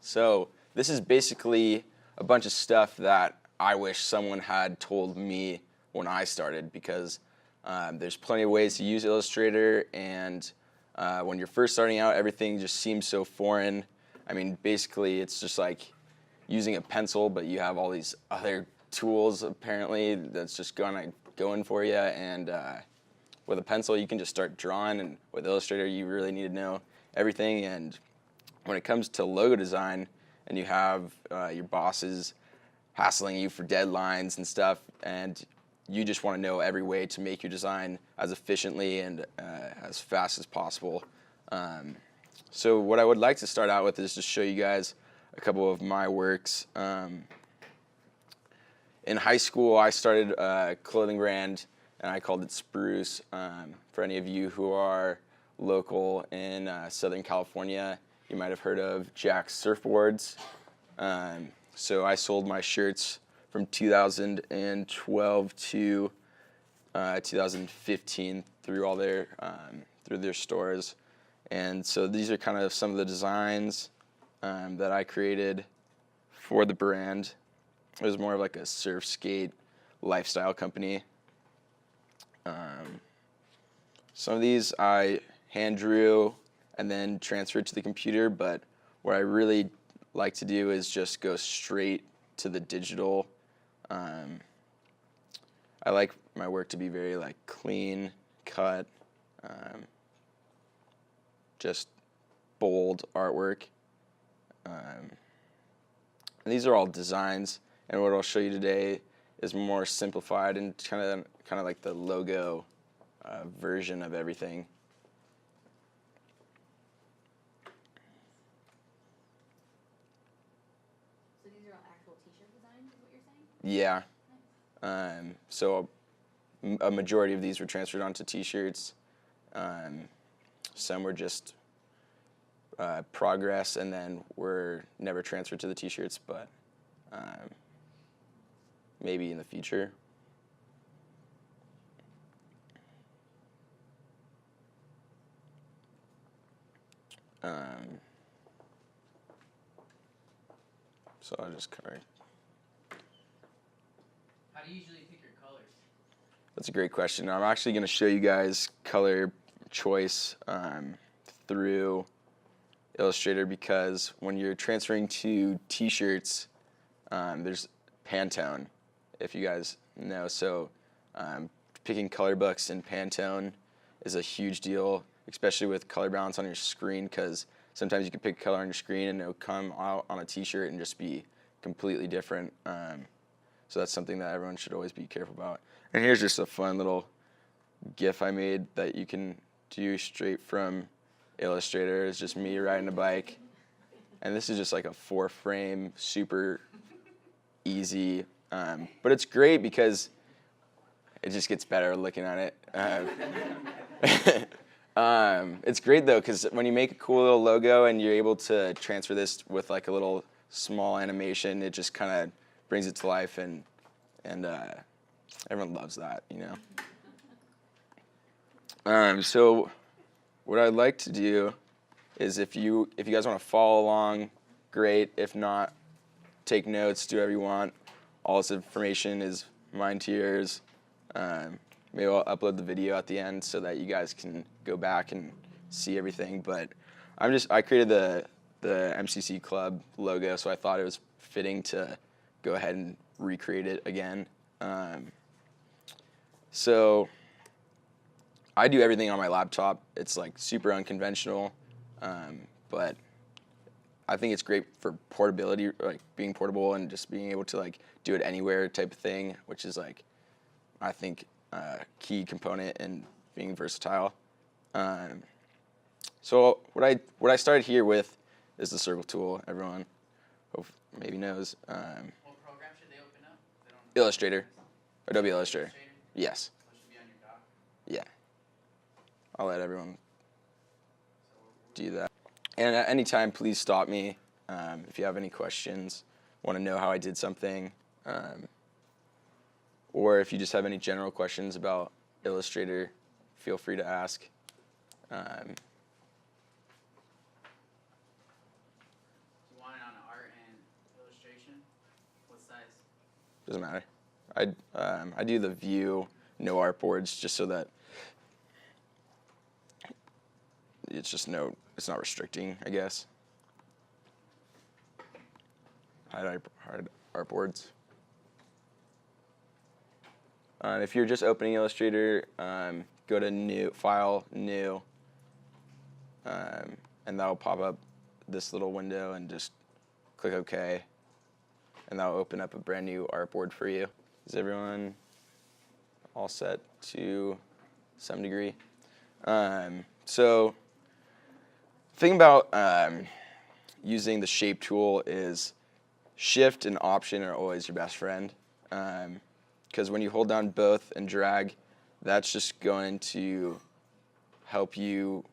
So this is basically a bunch of stuff that I wish someone had told me when I started, because there's plenty of ways to use Illustrator, and when you're first starting out, everything just seems so foreign. I mean, basically, it's just like using a pencil, but you have all these other tools, apparently, that's just gonna go in for you, and with a pencil, you can just start drawing, and with Illustrator, you really need to know everything. And when it comes to logo design, and you have your bosses hassling you for deadlines and stuff, and you just want to know every way to make your design as efficiently and as fast as possible. So what I would like to start out with is just show you guys a couple of my works. In high school, I started a clothing brand, and I called it Spruce. For any of you who are local in Southern California, you might have heard of Jack's Surfboards. So I sold my shirts from 2012 to 2015 through all their through their stores. And so these are kind of some of the designs that I created for the brand. It was more of like a surf skate lifestyle company. Some of these I hand drew and then transferred to the computer, but what I really like to do is just go straight to the digital. I like my work to be very like clean cut, just bold artwork. And these are all designs, and what I'll show you today is more simplified and kind of like the logo version of everything. So these are all actual t-shirt designs, is what you're saying? Yeah. Nice. So a majority of these were transferred onto t-shirts. Some were just progress, and then were never transferred to the t-shirts, but maybe in the future. So I'll just kind of. How do you usually pick your colors? That's a great question. I'm actually going to show you guys color choice through Illustrator, because when you're transferring to t-shirts, there's Pantone, if you guys know. So picking color books in Pantone is a huge deal, especially with color balance on your screen, because sometimes you can pick a color on your screen and it'll come out on a t-shirt and just be completely different. So that's something that everyone should always be careful about. And here's just a fun little GIF I made that you can do straight from Illustrator. It's just me riding a bike. And this is just like a 4-frame, super easy. But it's great because it just gets better looking at it. It's great though, because when you make a cool little logo and you're able to transfer this with like a little small animation, it just kind of brings it to life, and everyone loves that, you know. So what I'd like to do is, if you guys want to follow along, great. If not, take notes, do whatever you want. All this information is mine to yours. Maybe I'll upload the video at the end so that you guys can go back and see everything. But I created the MCC Club logo, so I thought it was fitting to go ahead and recreate it again. So I do everything on my laptop. It's like super unconventional, but I think it's great for portability, like being portable and just being able to like do it anywhere type of thing, which is like, I think, a key component in being versatile. So what I started here with is the circle tool. Everyone maybe knows. What program should they open up? They don't Illustrator, Adobe Illustrator. Yes. So it should be on your dock. Yeah. I'll let everyone do that. And at any time, please stop me if you have any questions, want to know how I did something, or if you just have any general questions about Illustrator, feel free to ask. You want it on doesn't matter. I do the view no artboards just so that it's not restricting, I guess. Hide artboards. If you're just opening Illustrator, go to New, File, New, and that'll pop up this little window, and just click OK, and that'll open up a brand new artboard for you. Is everyone all set to some degree? So the thing about using the shape tool is Shift and Option are always your best friend. Because when you hold down both and drag, that's just going to help you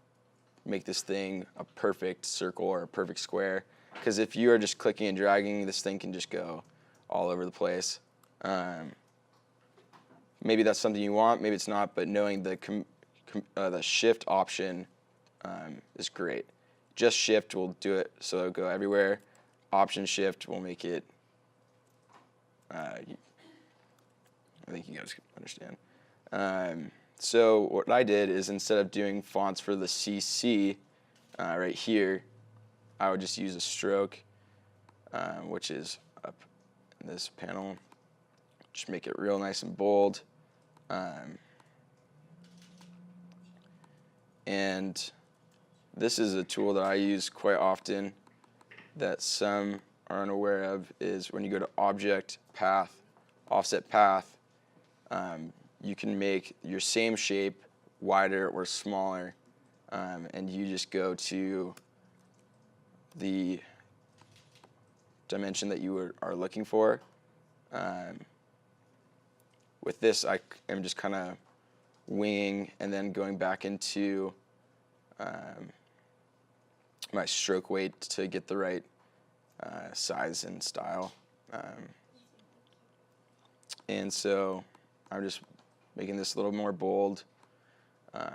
make this thing a perfect circle or a perfect square. Because if you are just clicking and dragging, this thing can just go all over the place. Maybe that's something you want, maybe it's not, but knowing the Shift option is great. Just Shift will do it so it'll go everywhere. Option Shift will make it, I think you guys can understand. So what I did is, instead of doing fonts for the CC right here, I would just use a stroke, which is up in this panel. Just make it real nice and bold. And this is a tool that I use quite often that some are unaware of, is when you go to Object, Path, Offset Path, you can make your same shape wider or smaller, and you just go to the dimension that you are looking for. With this, I am just kind of winging and then going back into my stroke weight to get the right size and style. And so I'm just making this a little more bold. What'd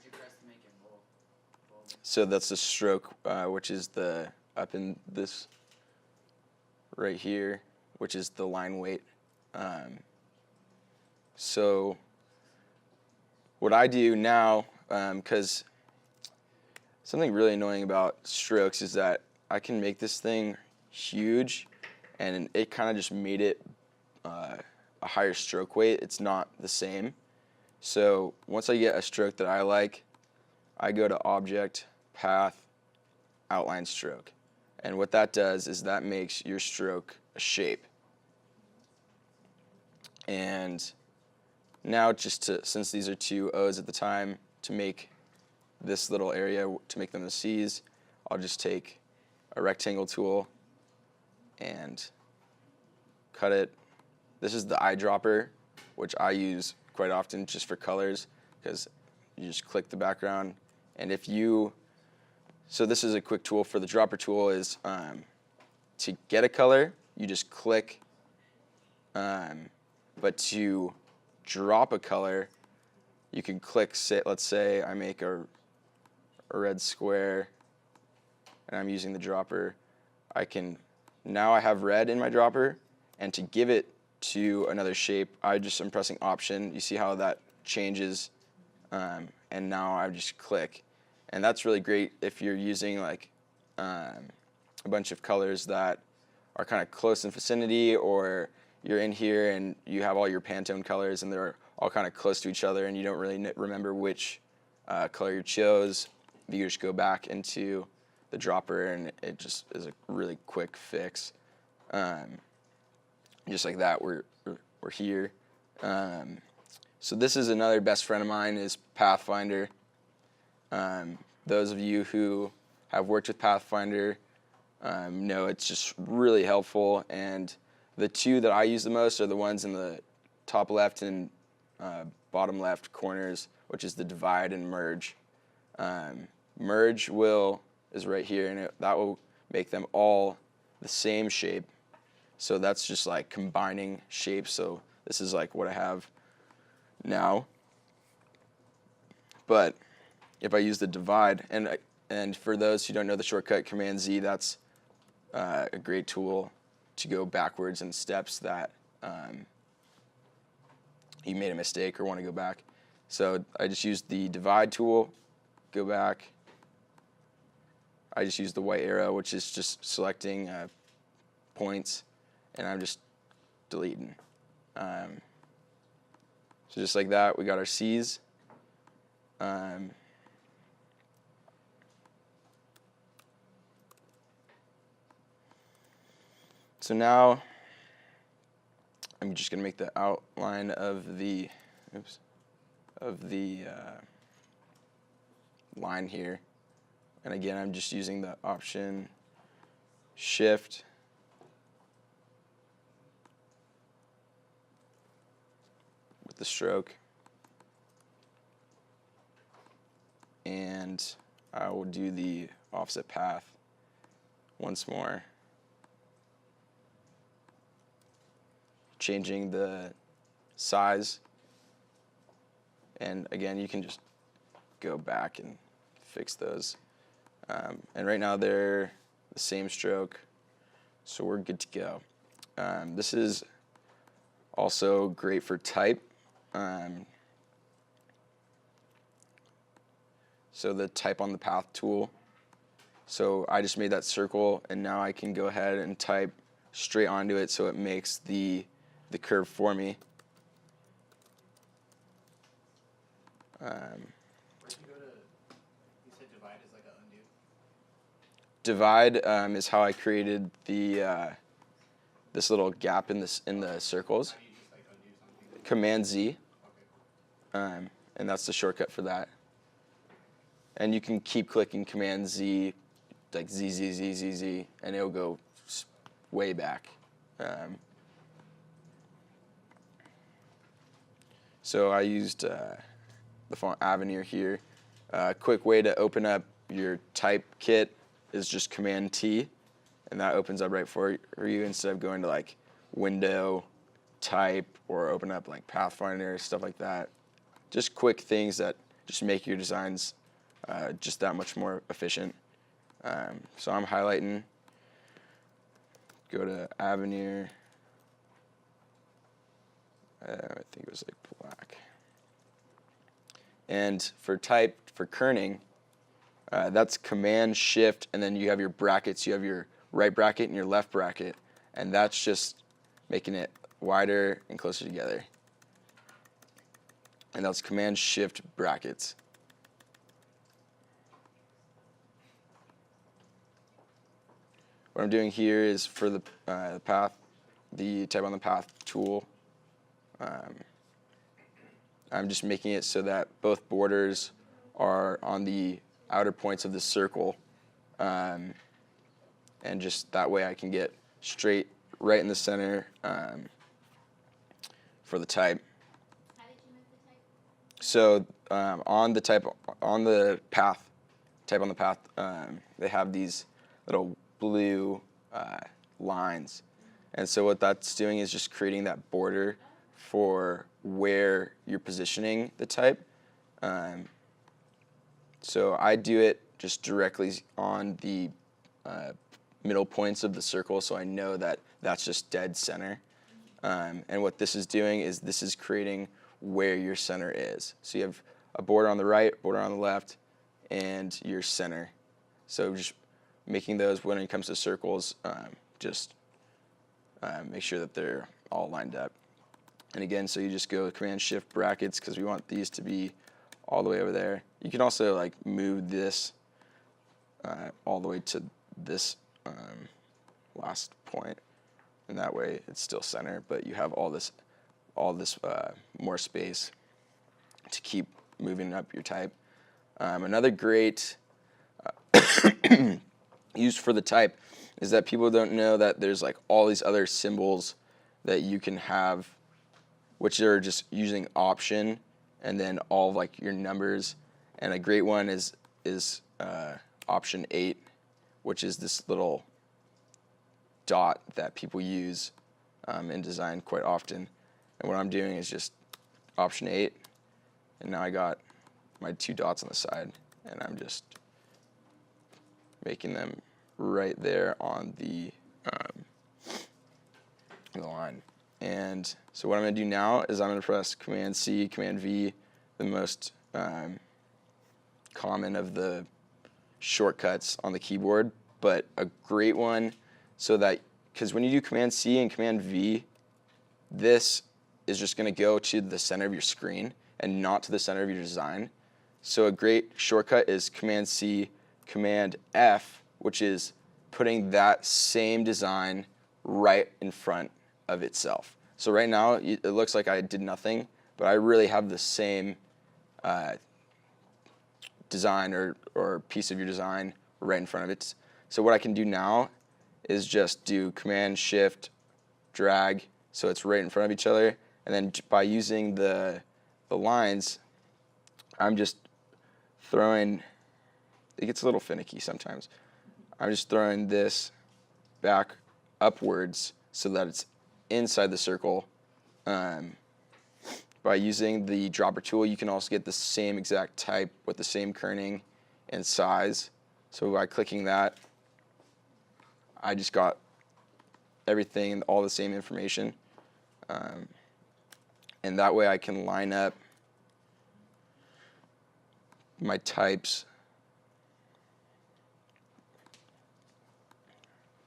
you press to make it bold? So that's the stroke, which is the up in this right here, which is the line weight. So what I do now, because something really annoying about strokes is that I can make this thing huge, and it kind of just made it a higher stroke weight. It's not the same. So once I get a stroke that I like, I go to Object, Path, Outline Stroke. And what that does is that makes your stroke a shape. And now, since these are two O's at the time, to make this little area, to make them the C's, I'll just take a rectangle tool and cut it. This is the eyedropper, which I use quite often just for colors, because you just click the background. And so this is a quick tool for the dropper tool, is to get a color, you just click, but to drop a color, you can click, let's say I make a red square, and I'm using the dropper. Now I have red in my dropper, and to give it to another shape, I'm pressing Option. You see how that changes, and now I just click. And that's really great if you're using like a bunch of colors that are kind of close in vicinity, or you're in here and you have all your Pantone colors and they're all kind of close to each other and you don't really remember which color you chose. You just go back into the dropper and it just is a really quick fix. Just like that, we're here. So this is another best friend of mine, is Pathfinder. Those of you who have worked with Pathfinder know it's just really helpful, and the two that I use the most are the ones in the top left and bottom left corners, which is the divide and merge. Merge is right here, and that will make them all the same shape. So that's just like combining shapes. So this is like what I have now. But if I use the divide, and for those who don't know the shortcut Command Z, that's a great tool to go backwards in steps that you made a mistake or want to go back. So I just used the divide tool, go back. I just used the white arrow, which is just selecting points, and I'm just deleting. So just like that, we got our C's. So now I'm just going to make the outline of the line here. And again, I'm just using the Option Shift with the stroke. And I will do the offset path once more, changing the size. And again, you can just go back and fix those. And right now they're the same stroke, so we're good to go. This is also great for type. So the type on the path tool. So I just made that circle, and now I can go ahead and type straight onto it so it makes the curve for me. Where'd you go to, you said divide is like a undo? Divide is how I created the this little gap in the circles. How do you just like undo something? Command Z, Okay. and that's the shortcut for that. And you can keep clicking Command Z, like Z, Z, Z, Z, Z, and it'll go way back. So I used the font Avenir here. A quick way to open up your type kit is just Command T, and that opens up right for you instead of going to like Window, Type, or open up like Pathfinder, stuff like that. Just quick things that just make your designs just that much more efficient. So I'm highlighting, go to Avenir, I think it was like black. And for type, for kerning, that's Command Shift, and then you have your brackets. You have your right bracket and your left bracket, and that's just making it wider and closer together. And that's Command Shift brackets. What I'm doing here is for the path, the type on the path tool, I'm just making it so that both borders are on the outer points of the circle, and just that way I can get straight right in the center for the type. How did you make the type? So on the type on the path, they have these little blue lines, and so what that's doing is just creating that border for where you're positioning the type. So I do it just directly on the middle points of the circle, so I know that that's just dead center. And what this is doing is this is creating where your center is. So you have a border on the right, border on the left, and your center. So just making those, when it comes to circles, just make sure that they're all lined up. And again, so you just go Command Shift brackets because we want these to be all the way over there. You can also like move this all the way to this last point, and that way it's still center, but you have all this more space to keep moving up your type. Another great use for the type is that people don't know that there's like all these other symbols that you can have, which are just using Option and then all of like your numbers. And a great one is Option 8, which is this little dot that people use in design quite often. And what I'm doing is just Option 8, and now I got my two dots on the side, and I'm just making them right there on the the line. And so what I'm going to do now is I'm going to press Command C, Command V, the most common of the shortcuts on the keyboard, but a great one so that, because when you do Command C and Command V, this is just going to go to the center of your screen and not to the center of your design. So a great shortcut is Command C, Command F, which is putting that same design right in front of itself. So right now, it looks like I did nothing, but I really have the same design or piece of your design right in front of it. So what I can do now is just do Command Shift drag so it's right in front of each other, and then by using the lines, I'm just throwing, it gets a little finicky sometimes. I'm just throwing this back upwards so that it's inside the circle. By using the dropper tool, you can also get the same exact type with the same kerning and size. So by clicking that, I just got everything and all the same information. And that way I can line up my types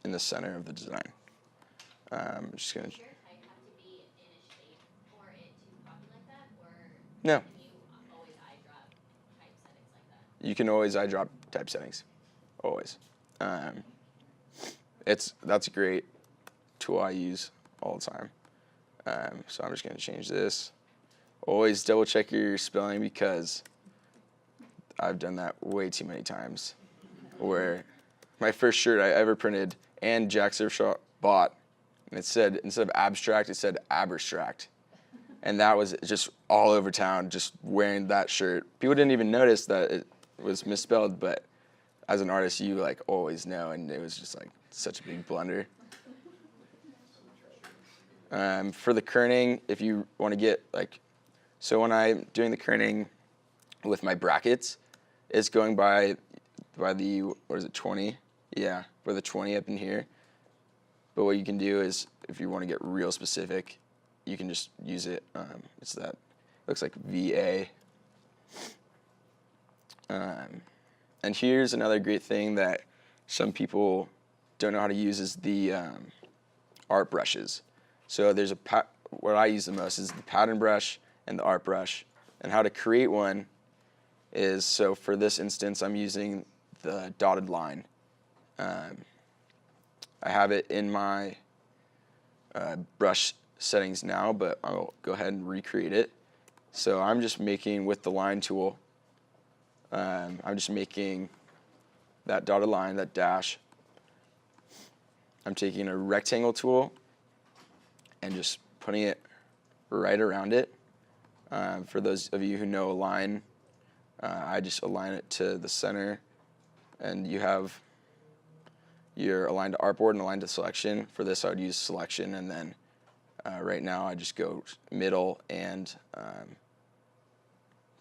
in the center of the design. I'm just going to... Does your type have to be in a shape for it to copy like that, or No. can you always eyedrop type settings like that? You can always eyedrop type settings, always. That's a great tool I use all the time. So I'm just going to change this. Always double check your spelling because I've done that way too many times. Where my first shirt I ever printed and Jack Surfshaw bought, and it said, instead of abstract, it said abstract. And that was just all over town, just wearing that shirt. People didn't even notice that it was misspelled, but as an artist, you like always know, and it was just like such a big blunder. For the kerning, if you want to get like, so when I'm doing the kerning with my brackets, it's going by the, what is it, 20? Yeah, by the 20 up in here. But what you can do is, if you want to get real specific, you can just use it. It's that, looks like VA. And here's another great thing that some people don't know how to use is the art brushes. So there's what I use the most is the pattern brush and the art brush. And how to create one is, so for this instance, I'm using the dotted line. I have it in my brush settings now, but I'll go ahead and recreate it. So I'm just making, with the line tool, I'm just making that dotted line, that dash. I'm taking a rectangle tool and just putting it right around it. For those of you who know a line, I just align it to the center, and you have your aligned to artboard and aligned to selection. For this, I would use selection, and then right now I just go middle and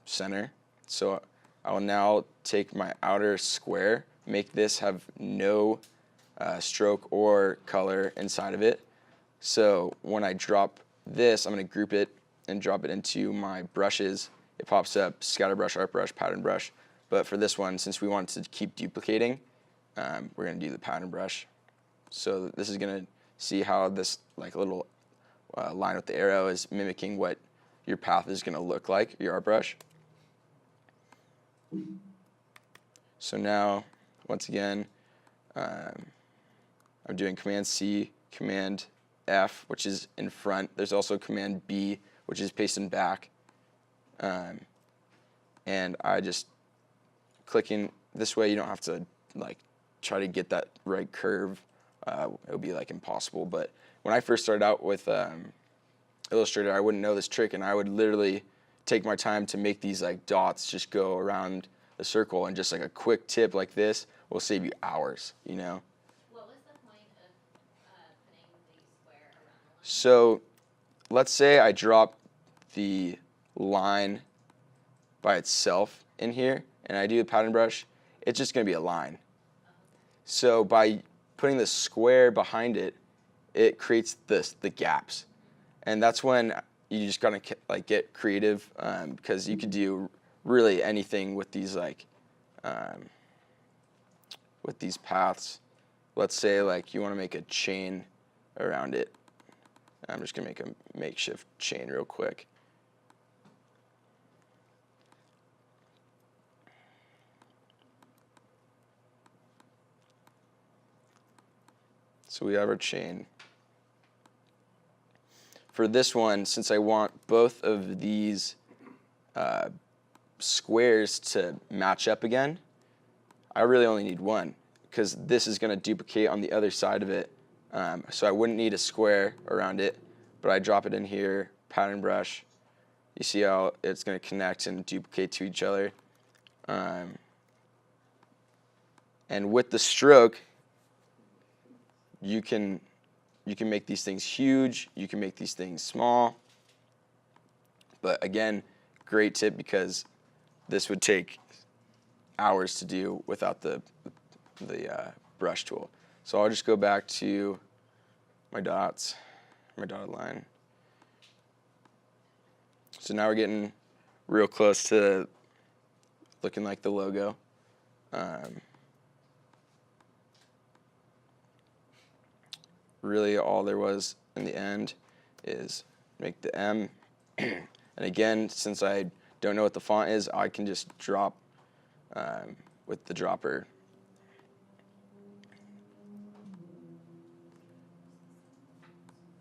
center. So I will now take my outer square, make this have no stroke or color inside of it. So when I drop this, I'm going to group it and drop it into my brushes. It pops up scatter brush, art brush, pattern brush. But for this one, since we want to keep duplicating, we're going to do the pattern brush. So this is going to see how this like little line with the arrow is mimicking what your path is going to look like, your art brush. So now, once again, I'm doing Command C, Command F, which is in front. There's also Command B, which is pasting back. And I just click in this way. You don't have to like try to get that right curve. It would be like impossible. But when I first started out with Illustrator, I wouldn't know this trick, and I would literally take my time to make these like dots just go around the circle, and just like a quick tip like this will save you hours, you know? What was the point of putting the square around the line? So let's say I drop the line by itself in here, and I do a pattern brush, it's just going to be a line. So by putting the square behind it, it creates the gaps, and that's when you just gotta like get creative, because you could do really anything with these with these paths. Let's say like you want to make a chain around it. I'm just gonna make a makeshift chain real quick. So we have our chain. For this one, since I want both of these squares to match up again, I really only need one, because this is going to duplicate on the other side of it. So I wouldn't need a square around it, but I drop it in here, pattern brush. You see how it's going to connect and duplicate to each other. And with the stroke, you can make these things huge, you can make these things small. But again, great tip, because this would take hours to do without the brush tool. So I'll just go back to my dots, my dotted line. So now we're getting real close to looking like the logo. Really all there was in the end is make the M. And again, since I don't know what the font is, I can just drop with the dropper.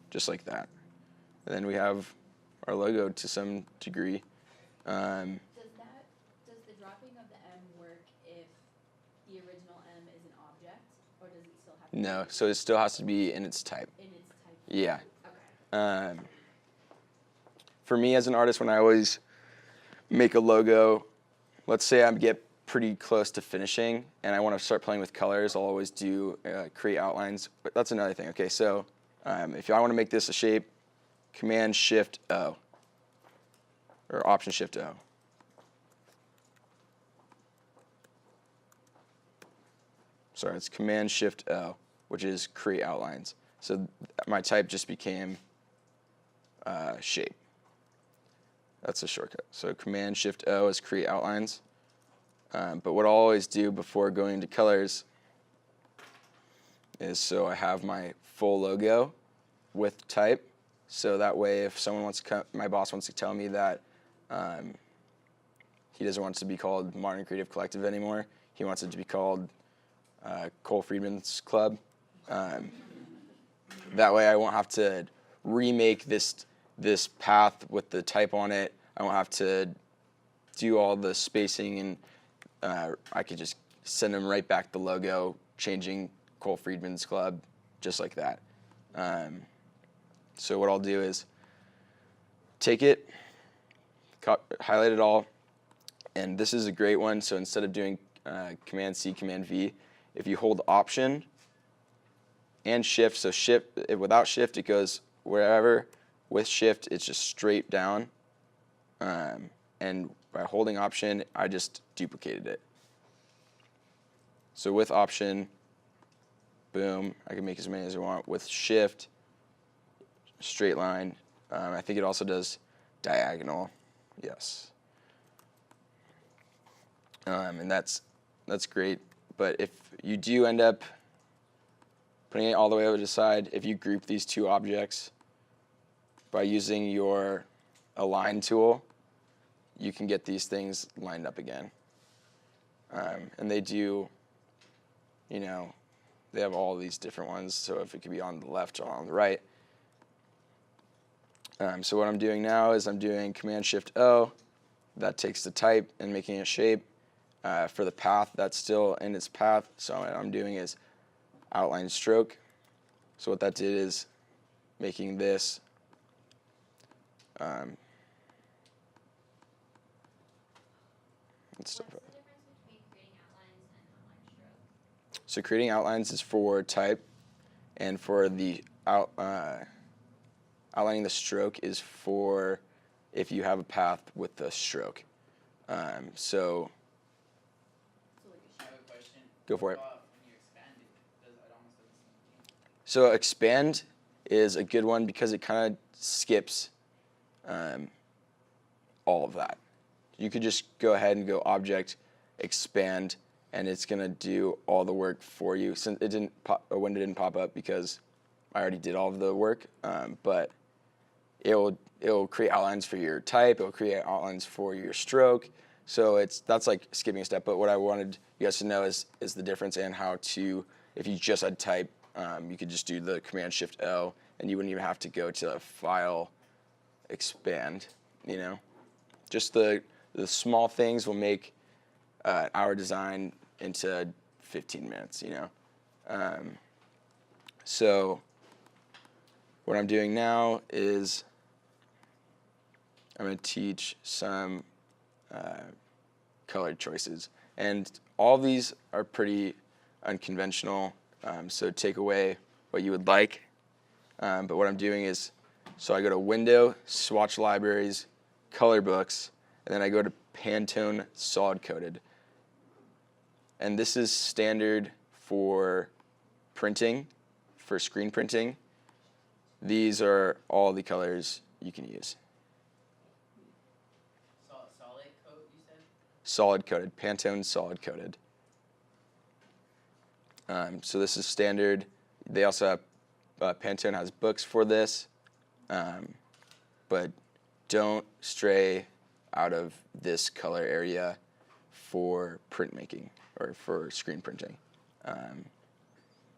Just like that. And then we have our logo to some degree. Does the dropping of the M work if the original M is an object, or does it still have to No, so it still has to be in its type. in its type? Yeah. Okay. For me as an artist, when I always make a logo, let's say I get pretty close to finishing and I want to start playing with colors, I'll always do create outlines. But that's another thing. Okay, so if I want to make this a shape, Command Shift O or Option Shift O. Sorry, it's Command Shift O, which is create outlines. So my type just became shape. That's a shortcut. So Command Shift O is create outlines. But what I'll always do before going into colors is so I have my full logo with type. So that way, if someone wants to my boss wants to tell me that he doesn't want it to be called Modern Creative Collective anymore, he wants it to be called Cole Friedman's Club. That way, I won't have to remake this path with the type on it. I won't have to do all the spacing, and I could just send them right back the logo, changing Cole Friedman's Club, just like that. So what I'll do is take it, highlight it all, and this is a great one. So instead of doing Command C, Command V, if you hold Option and Shift, so Shift, without Shift it goes wherever. With Shift it's just straight down, and by holding Option I just duplicated it. So with Option, boom, I can make as many as I want. With Shift, straight line. I think it also does diagonal. Yes. And that's great. But if you do end up putting it all the way over to the side, if you group these two objects by using your Align tool, you can get these things lined up again. And they do, you know, they have all these different ones, so if it could be on the left or on the right. So what I'm doing now is I'm doing Command Shift O. That takes the type and making a shape. For the path, that's still in its path, so what I'm doing is Outline Stroke. So what that did is making this What's the difference between creating outlines and outline stroke? So creating outlines is for type, and for the outlining the stroke is for if you have a path with the stroke. So I have a question. Go for it. When you expand it, does it almost do the same thing? So expand is a good one because it kind of skips all of that. You could just go ahead and go Object, Expand, and it's going to do all the work for you. Since it didn't a window didn't pop up because I already did all of the work, but it'll create outlines for your type. It'll create outlines for your stroke. So that's like skipping a step. But what I wanted you guys to know is the difference and how to, if you just had type, you could just do the Command-Shift-O, and you wouldn't even have to go to File, Expand. You know, just the small things will make our design into 15 minutes. You know, so what I'm doing now is I'm going to teach some color choices. And all of these are pretty unconventional, so take away what you would like. But what I'm doing is, so I go to Window, Swatch Libraries, Color Books, and then I go to Pantone Solid Coded. And this is standard for printing, for screen printing. These are all the colors you can use. Solid coat, you said? Solid Coded, Pantone Solid Coded. So this is standard. They also have, Pantone has books for this, but don't stray out of this color area for printmaking or for screen printing.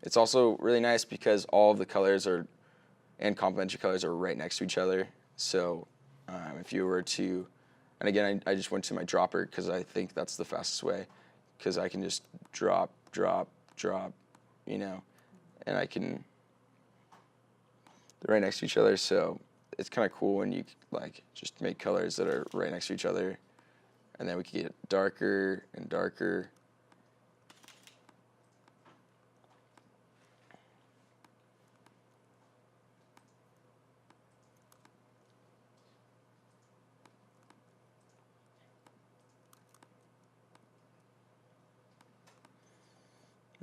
It's also really nice because all of the colors and complementary colors are right next to each other. So if you were to, and again, I just went to my dropper because I think that's the fastest way, because I can just drop, you know, and they're right next to each other. So it's kind of cool when you like just make colors that are right next to each other, and then we can get darker and darker.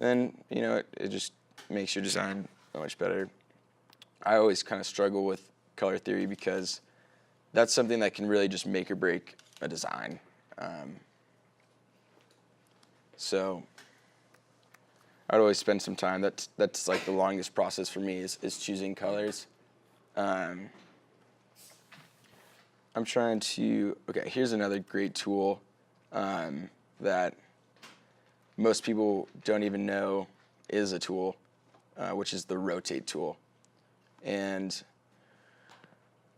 Then, you know, it just makes your design so much better. I always kind of struggle with color theory because that's something that can really just make or break a design. So I'd always spend some time. That's like the longest process for me is choosing colors. I'm trying to, okay, here's another great tool that most people don't even know is a tool, which is the rotate tool. And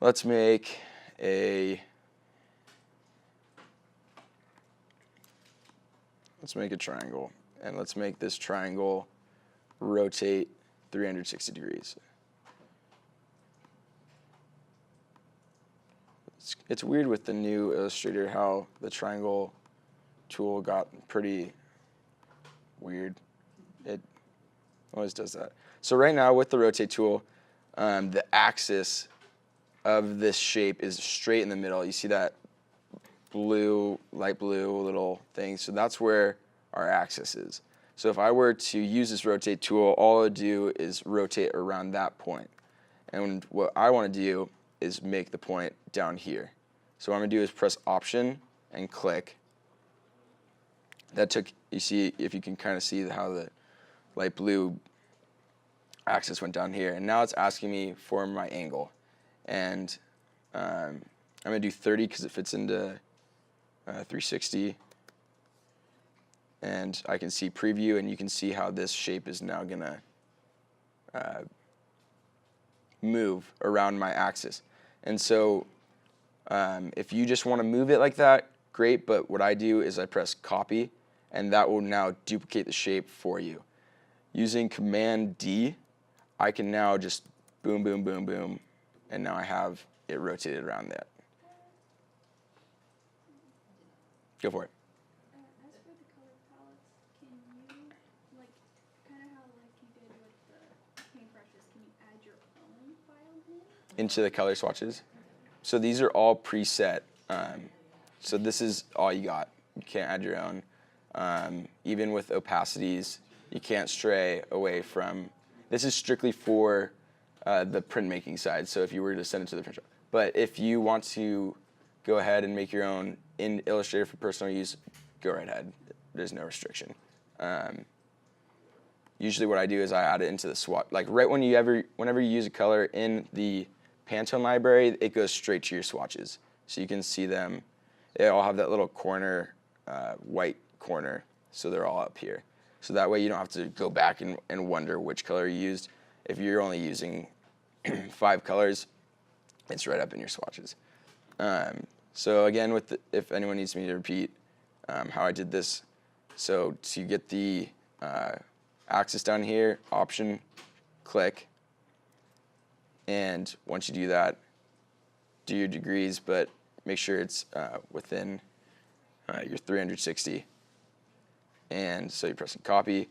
let's make a triangle, and let's make this triangle rotate 360 degrees. It's weird with the new Illustrator how the triangle tool got pretty weird. It always does that. So right now with the rotate tool, the axis of this shape is straight in the middle. You see that blue, light blue little thing? So that's where our axis is. So if I were to use this rotate tool, all I would do is rotate around that point. And what I want to do is make the point down here. So what I'm going to do is press Option and click. That took, you see, if you can kind of see how the light blue axis went down here. And now it's asking me for my angle. And I'm going to do 30 because it fits into 360. And I can see preview, and you can see how this shape is now going to move around my axis. And so if you just want to move it like that, great. But what I do is I press Copy, and that will now duplicate the shape for you. Using Command D, I can now just boom, boom, boom, boom, and now I have it rotated around that. Go for it. As for the color palettes, can you, like, kind of how like you did with the paintbrushes, can you add your own file in? Into the color swatches. So these are all preset. So this is all you got. You can't add your own. Even with opacities, you can't stray away from. This is strictly for the printmaking side. So if you were to send it to the print shop. But if you want to go ahead and make your own in Illustrator for personal use, go right ahead. There's no restriction. Usually what I do is I add it into the swatch. Like right whenever you use a color in the Pantone library, it goes straight to your swatches. So you can see them. They all have that little corner, white corner. So they're all up here. So that way you don't have to go back and wonder which color you used. If you're only using 5 colors, it's right up in your swatches. So again, if anyone needs me to repeat how I did this, so to get the axis down here, Option, click, and once you do that, do your degrees, but make sure it's within your 360. And so you're pressing copy.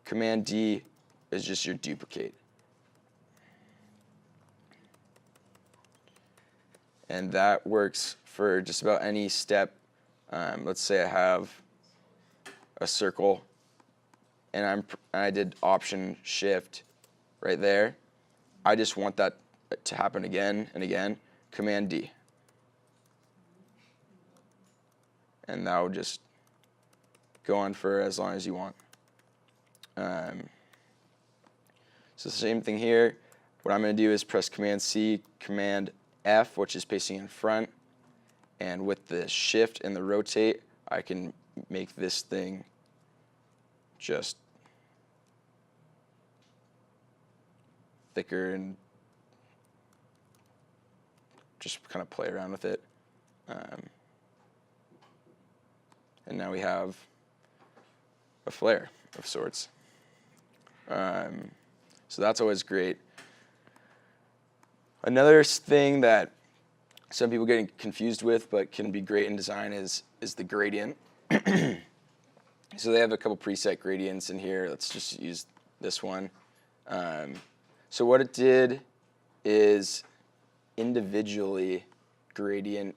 Command D is just your duplicate. And that works for just about any step. Let's say I have a circle and I did Option Shift right there. I just want that to happen again and again. Command D. And that will just go on for as long as you want. So the same thing here. What I'm going to do is press Command C, Command F, which is pasting in front. And with the shift and the rotate, I can make this thing just thicker and just kind of play around with it. And now we have a flare of sorts. So that's always great. Another thing that some people get confused with but can be great in design is the gradient. So they have a couple preset gradients in here. Let's just use this one. So what it did is individually gradient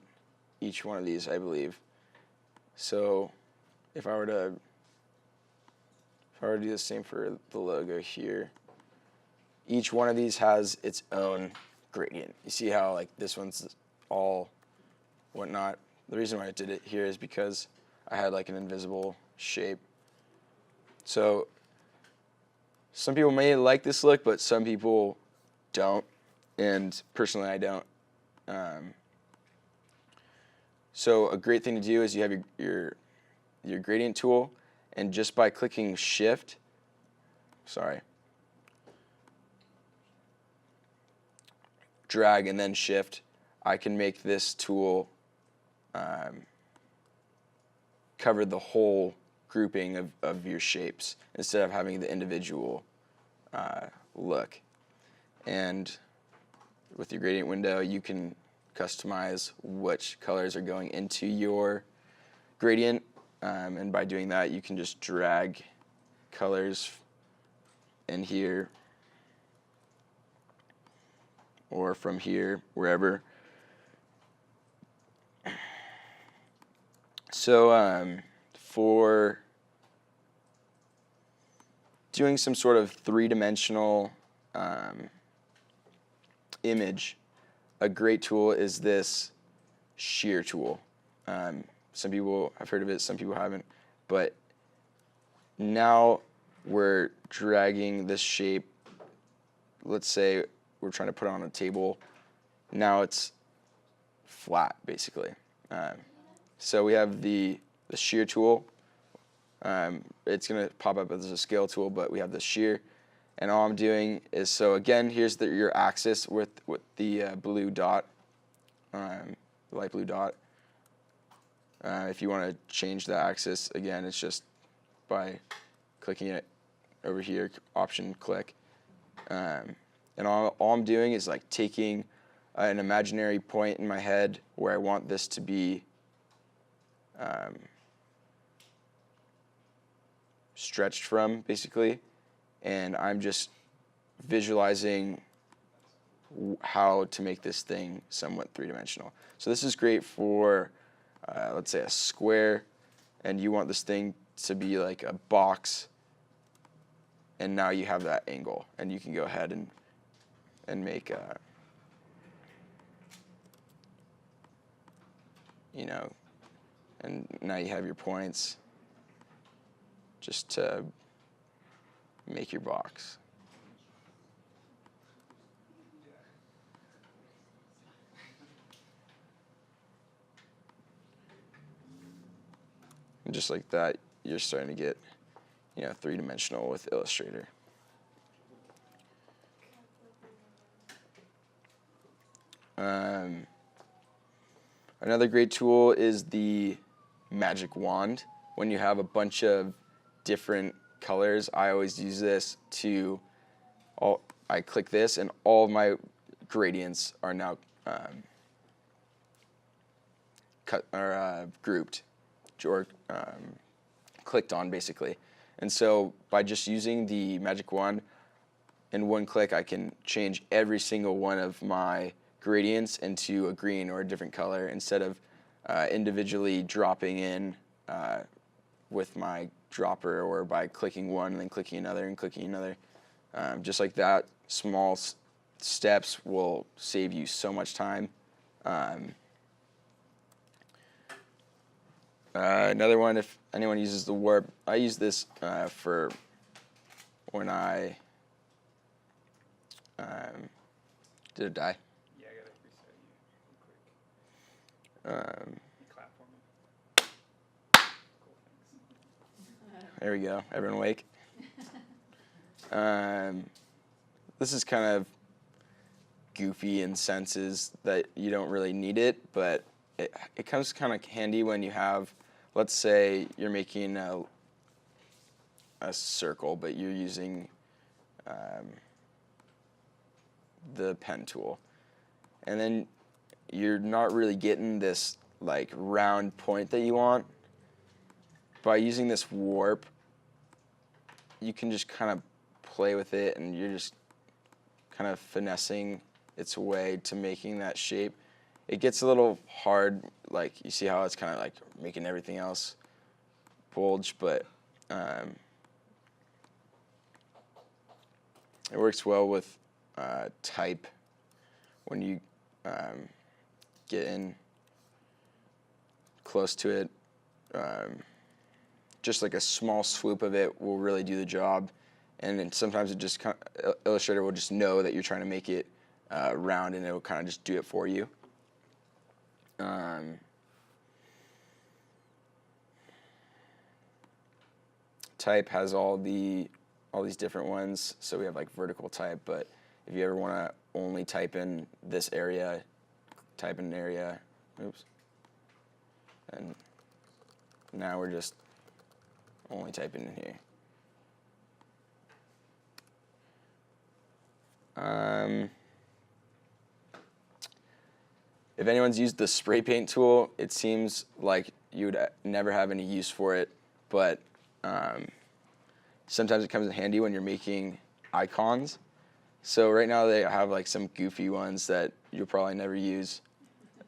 each one of these, I believe. So if I were to do the same for the logo here, each one of these has its own gradient. You see how like this one's all whatnot. The reason why I did it here is because I had like an invisible shape. So some people may like this look, but some people don't, and personally I don't. So a great thing to do is you have your gradient tool, and just by clicking Shift, drag and then Shift, I can make this tool cover the whole grouping of your shapes instead of having the individual look. And with your gradient window, you can customize which colors are going into your gradient, and by doing that, you can just drag colors in here or from here, wherever. So for doing some sort of three-dimensional image, a great tool is this shear tool. Some people have heard of it, some people haven't. But now we're dragging this shape. Let's say we're trying to put it on a table. Now it's flat, basically. So we have the shear tool. It's going to pop up as a scale tool, but we have the shear. And all I'm doing is, so again, here's your axis with the blue dot, the light blue dot. If you want to change the axis, again, it's just by clicking it over here, Option click. And all I'm doing is like taking an imaginary point in my head where I want this to be stretched from, basically. And I'm just visualizing how to make this thing somewhat three-dimensional. So this is great for, let's say, a square, and you want this thing to be like a box, and now you have that angle, and you can go ahead and make you know, and now you have your points just to make your box. And just like that, you're starting to get, you know, three-dimensional with Illustrator. Another great tool is the magic wand. When you have a bunch of different colors, I always use this to, I click this and all of my gradients are now grouped or clicked on basically. And so by just using the magic wand, in one click I can change every single one of my gradients into a green or a different color instead of individually dropping in with my dropper or by clicking one and then clicking another and clicking another. Just like that, small steps will save you so much time. Another one, if anyone uses the warp, I use this for when I did it die? Yeah, I gotta reset you real quick. Clap for me. Cool, thanks. There we go. Everyone awake? This is kind of goofy in senses that you don't really need it, but it comes kind of handy when you have, let's say you're making a circle, but you're using the pen tool. And then you're not really getting this like round point that you want. By using this warp, you can just kind of play with it and you're just kind of finessing its way to making that shape. It gets a little hard, like you see how it's kind of like making everything else bulge, but it works well with type when you get in close to it. Just like a small swoop of it will really do the job, and then sometimes it just Illustrator will just know that you're trying to make it round, and it will kind of just do it for you. Type has all these different ones, so we have like vertical type, but if you ever want to only type in this area, type in an area, oops, and now we're just only typing in here. If anyone's used the spray paint tool, it seems like you would never have any use for it, but sometimes it comes in handy when you're making icons. So right now they have like some goofy ones that you'll probably never use.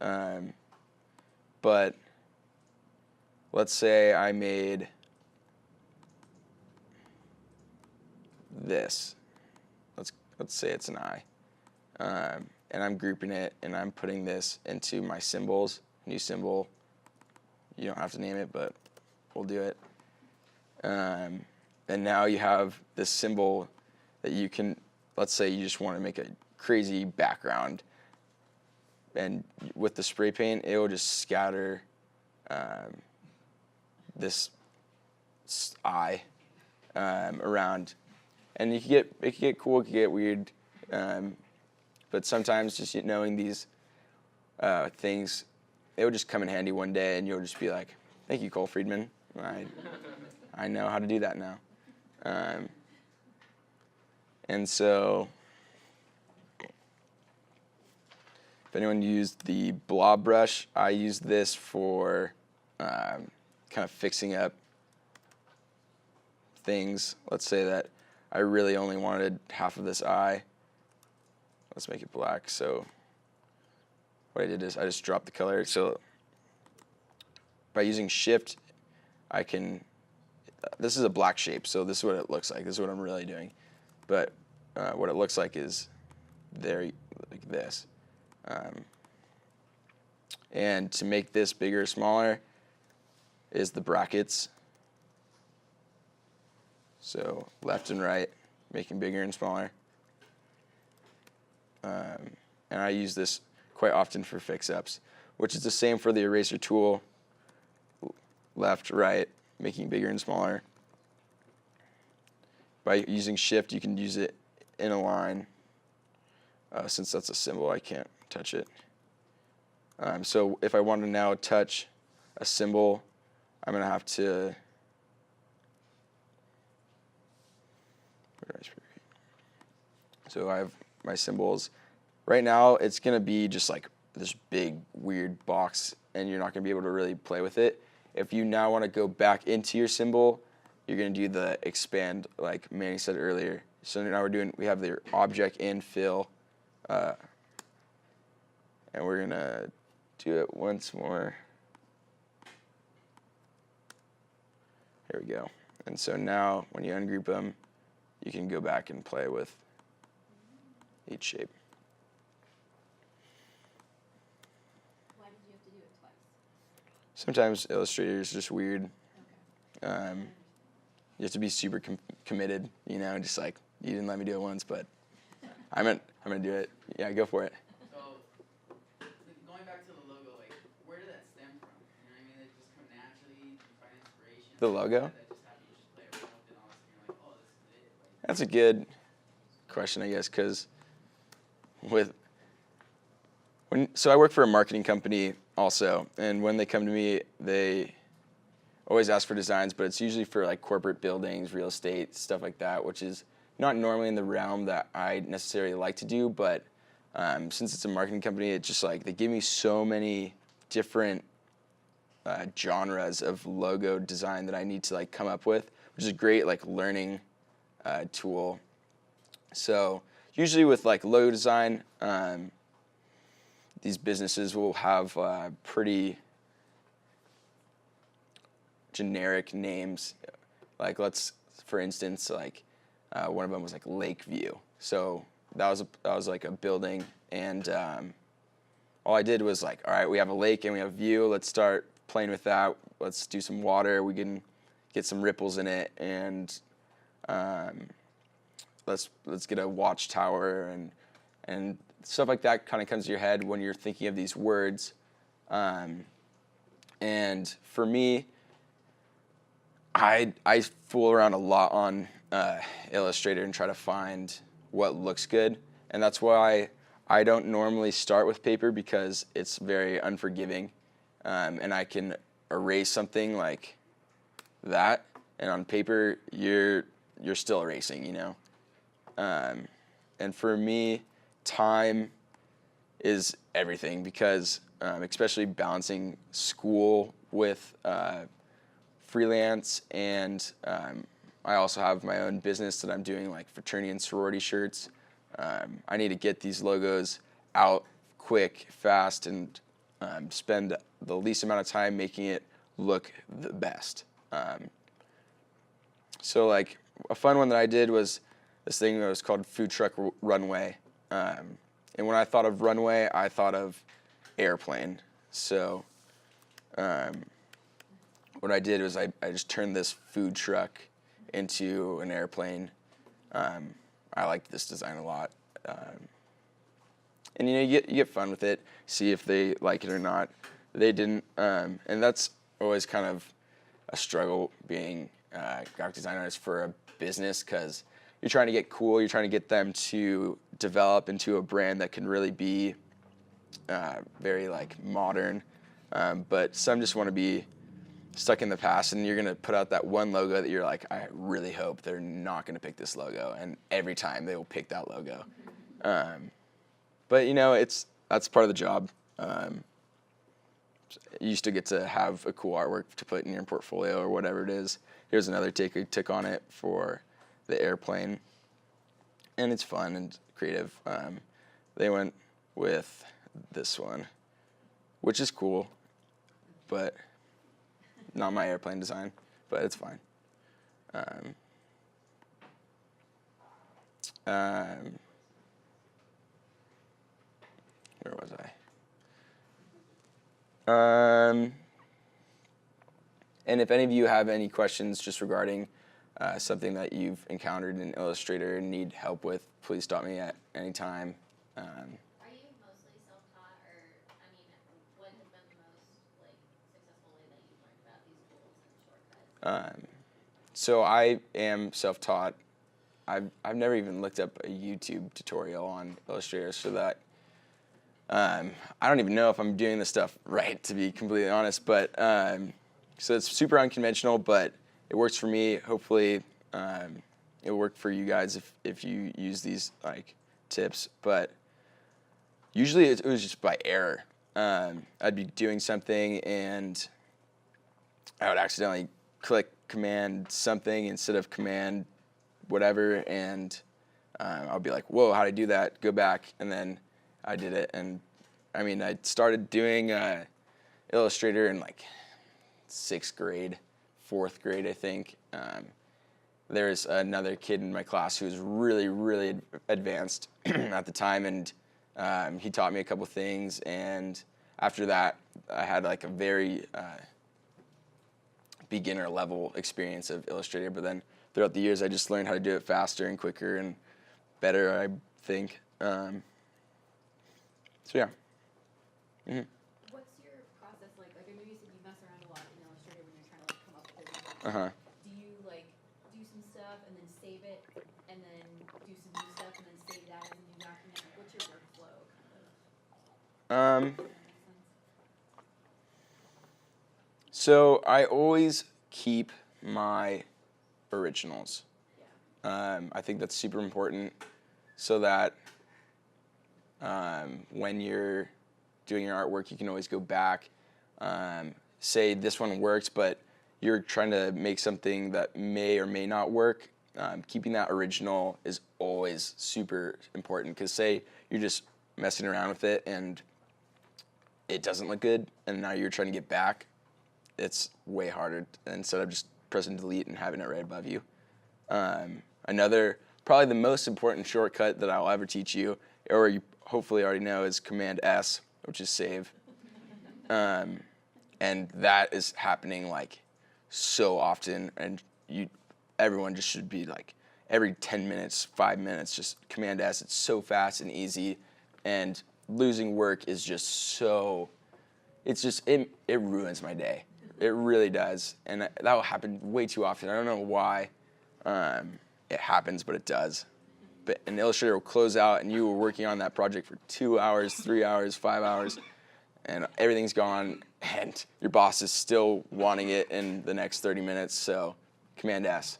But let's say I made this. Let's say it's an eye. And I'm grouping it and I'm putting this into my symbols. New symbol. You don't have to name it, but we'll do it. And now you have this symbol that you can, let's say you just want to make a crazy background. And with the spray paint, it will just scatter this eye around. And it can get cool, it can get weird. But sometimes just knowing these things, it will just come in handy one day and you'll just be like, thank you, Cole Friedman. I know how to do that now. And so if anyone used the blob brush, I use this for kind of fixing up things. Let's say that I really only wanted half of this eye. Let's make it black. So what I did is I just dropped the color. So by using shift, I can, this is a black shape, so this is what it looks like. This is what I'm really doing. But what it looks like is there, like this. And to make this bigger or smaller is the brackets. So left and right, making bigger and smaller. And I use this quite often for fix-ups, which is the same for the eraser tool. Left, right, making bigger and smaller. By using shift, you can use it in a line. Since that's a symbol, I can't touch it. So if I want to now touch a symbol, I'm going to have to... So I have my symbols. Right now, it's going to be just like this big, weird box, and you're not going to be able to really play with it. If you now want to go back into your symbol, you're going to do the expand, like Manny said earlier. So now we have the object and fill, and we're going to do it once more. Here we go. And so now, when you ungroup them, you can go back and play with each shape. Why did you have to do it twice? Sometimes Illustrator is just weird. Okay. You have to be super committed, just like, you didn't let me do it once, but I'm gonna do it. Yeah, go for it. So, going back to the logo, like, where did that stem from? You know what I mean? Did it just come naturally? Did you find inspiration? The logo? That just happened to just play around with it, and all of a sudden you're like, oh, this is it. Like, That's a good question, I guess, because so I work for a marketing company also, and when they come to me, they always ask for designs, but it's usually for like corporate buildings, real estate, stuff like that, which is not normally in the realm that I necessarily like to do, but since it's a marketing company, it's just like they give me so many different genres of logo design that I need to like come up with, which is a great like learning tool. So usually with like logo design, these businesses will have pretty generic names. Like for instance, like one of them was like Lakeview. So that was like a building, and all I did was like, all right, we have a lake and we have a view. Let's start playing with that. Let's do some water. We can get some ripples in it, and let's get a watchtower and stuff like that. Kind of comes to your head when you're thinking of these words. And for me, I fool around a lot on Illustrator and try to find what looks good, and that's why I don't normally start with paper, because it's very unforgiving, and I can erase something like that, and on paper you're still erasing, and for me, time is everything, because especially balancing school with freelance, and I also have my own business that I'm doing, like fraternity and sorority shirts. I need to get these logos out quick, fast, and spend the least amount of time making it look the best. So like a fun one that I did was this thing that was called Food Truck Runway. And when I thought of runway, I thought of airplane. So what I did was I just turned this food truck into an airplane. I liked this design a lot. And you get fun with it, see if they like it or not. They didn't, and that's always kind of a struggle being a graphic designer is for a business, because you're trying to get cool, you're trying to get them to develop into a brand that can really be very like modern, but some just want to be stuck in the past, and you're going to put out that one logo that you're like, I really hope they're not going to pick this logo, and every time they will pick that logo. But that's part of the job. You still get to have a cool artwork to put in your portfolio or whatever it is. Here's another take I took on it for the airplane, and it's fun and creative. They went with this one, which is cool, but not my airplane design, but it's fine. where was I? And if any of you have any questions just regarding something that you've encountered in Illustrator and need help with, please stop me at any time. Are you mostly self-taught, or I mean, what has been the most like successful way that you've learned about these tools and shortcuts? So I am self-taught. I've never even looked up a YouTube tutorial on Illustrator, so that I don't even know if I'm doing this stuff right, to be completely honest. But so it's super unconventional, but it works for me. Hopefully, it'll work for you guys if you use these like tips. But usually it was just by error. I'd be doing something and I would accidentally click command something instead of command whatever, and I'll be like, whoa, how did I do that? Go back, and then I did it. And I mean, I started doing Illustrator in like 6th grade, 4th grade, I think. There's another kid in my class who was really, really advanced at the time, and he taught me a couple things, and after that, I had like a very beginner level experience of Illustrator, but then throughout the years, I just learned how to do it faster and quicker and better, I think. So yeah. Mm-hmm. What's your process like? Like I know you said you mess around a lot in Illustrator when you're trying to like come up with a design. Uh-huh. Do you like do some stuff and then save it, and then do some new stuff and then save that as a new document? Like, what's your workflow kind of? Does that make sense? So I always keep my originals. Yeah. I think that's super important, so that when you're doing your artwork, you can always go back. Say this one works, but you're trying to make something that may or may not work. Keeping that original is always super important, because say you're just messing around with it and it doesn't look good, and now you're trying to get back, it's way harder instead of just pressing delete and having it right above you. Another, probably the most important shortcut that I'll ever teach you, or you hopefully already know, is Command S, which is save. And that is happening like so often, and everyone just should be like every 10 minutes, 5 minutes, just Command S. It's so fast and easy, and losing work is just so, it ruins my day. It really does, and that will happen way too often. I don't know why it happens, but it does. But an Illustrator will close out, and you were working on that project for 2 hours, 3 hours, 5 hours, and everything's gone, and your boss is still wanting it in the next 30 minutes, so Command S.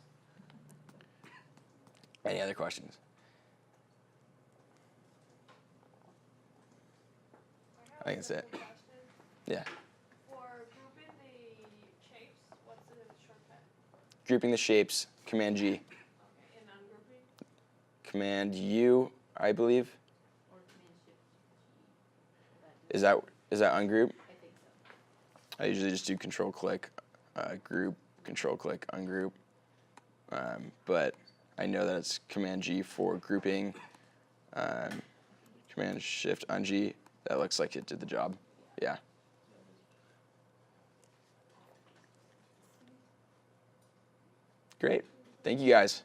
Any other questions? I think that's it. Yeah. For grouping the shapes, what's the shortcut? Grouping the shapes, Command G. Okay, and ungrouping? Command U, I believe. Or Command Shift G. Is that ungroup? I think so. I usually just do Control click, group, Control click, ungroup. But I know that it's Command G for grouping. Command Shift G. That looks like it did the job. Yeah. Great. Thank you guys.